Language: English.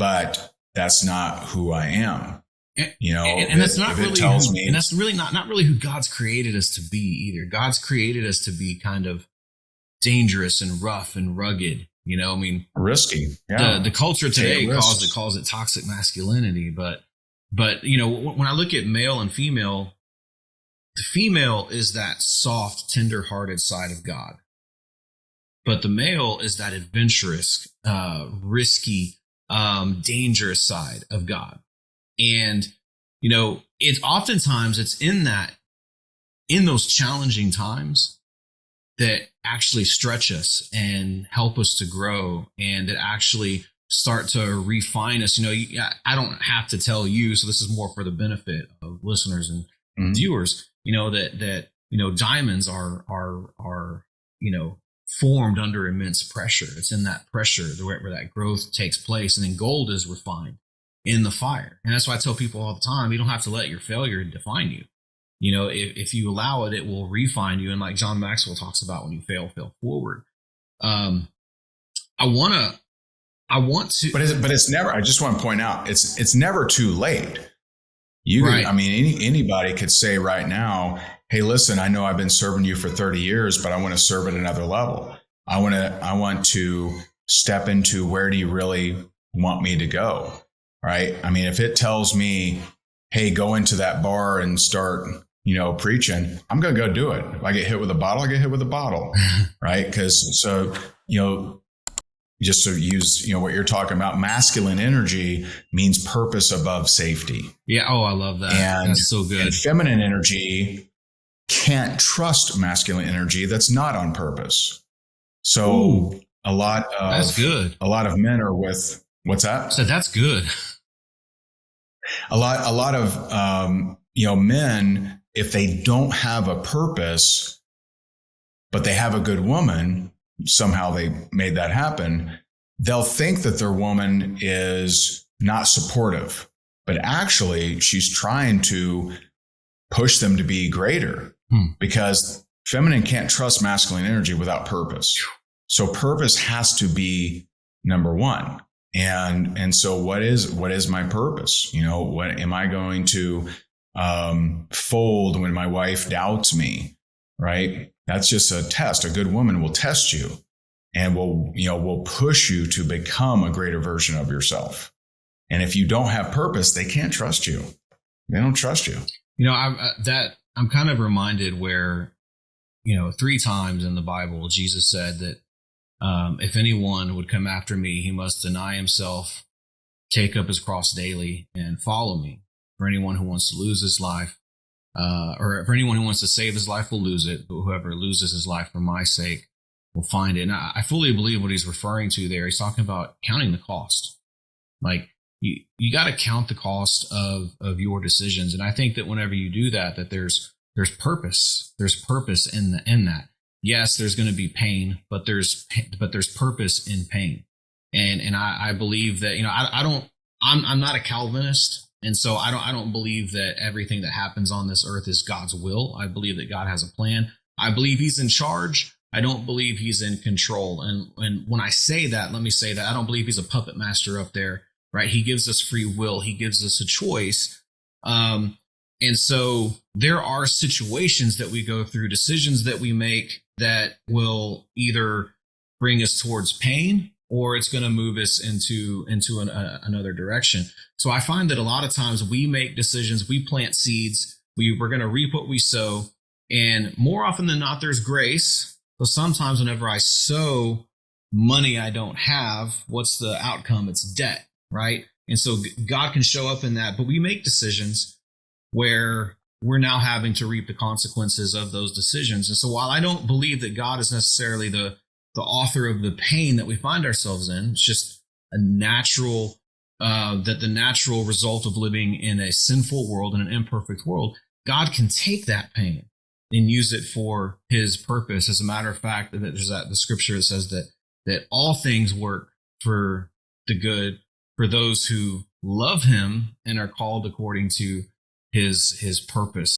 but that's not who I am. And that's not really and that's really not really who God's created us to be either. God's created us to be kind of dangerous and rough and rugged. I mean, risky. Yeah. The culture today calls it toxic masculinity, but when I look at male and female, the female is that soft, tender-hearted side of God, but the male is that adventurous, risky, dangerous side of God. And it's oftentimes in those challenging times that actually stretch us and help us to grow, and that actually start to refine us. I don't have to tell you, so this is more for the benefit of listeners and viewers, that diamonds are formed under immense pressure. It's in that pressure where that growth takes place, and then gold is refined in the fire. And that's why I tell people all the time, you don't have to let your failure define you. If you allow it, it will refine you. And like John Maxwell talks about, when you fail forward. I want to, but it's never, I just want to point out, it's never too late. Right. I mean, anybody could say right now, hey, listen, I know I've been serving you for 30 years, but I want to serve at another level. I want to step into, where do you really want me to go? Right. I mean, if it tells me, hey, go into that bar and start, preaching, I'm going to go do it. If I get hit with a bottle, I get hit with a bottle. Right. Just to use, what you're talking about, masculine energy means purpose above safety. Yeah. Oh, I love that. And that's so good. And feminine energy can't trust masculine energy that's not on purpose. So that's good. A lot of men are with, what's that? So that's good. A lot of men, if they don't have a purpose, but they have a good woman, somehow they made that happen, they'll think that their woman is not supportive, but actually she's trying to push them to be greater, because feminine can't trust masculine energy without purpose. So purpose has to be number one. And so what is my purpose? What am I going to fold when my wife doubts me? Right? That's just a test. A good woman will test you and will push you to become a greater version of yourself. And if you don't have purpose, they can't trust you. They don't trust you. I'm kind of reminded where, 3 times in the Bible, Jesus said that if anyone would come after me, he must deny himself, take up his cross daily, and follow me. For anyone who wants to lose his life, or for anyone who wants to save his life will lose it, but whoever loses his life for my sake will find it. And I fully believe what he's referring to there. He's talking about counting the cost. Like, you got to count the cost of your decisions. And I think that whenever you do that, there's purpose. There's purpose in that. Yes, there's going to be pain, but there's purpose in pain. And I believe that, I'm not a Calvinist. And so I don't believe that everything that happens on this earth is God's will. I believe that God has a plan. I believe he's in charge. I don't believe he's in control. And when I say that, let me say that I don't believe he's a puppet master up there, right? He gives us free will. He gives us a choice. And so there are situations that we go through, decisions that we make that will either bring us towards pain, or it's going to move us into another direction. So I find that a lot of times we make decisions, we plant seeds, we're going to reap what we sow. And more often than not, there's grace. So sometimes whenever I sow money I don't have, what's the outcome? It's debt, right? And so God can show up in that, but we make decisions where we're now having to reap the consequences of those decisions. And so while I don't believe that God is necessarily the author of the pain that we find ourselves in, it's just a natural, that the natural result of living in a sinful world, in an imperfect world, God can take that pain and use it for his purpose. As a matter of fact, there's the scripture that says that all things work for the good for those who love him and are called according to his purpose.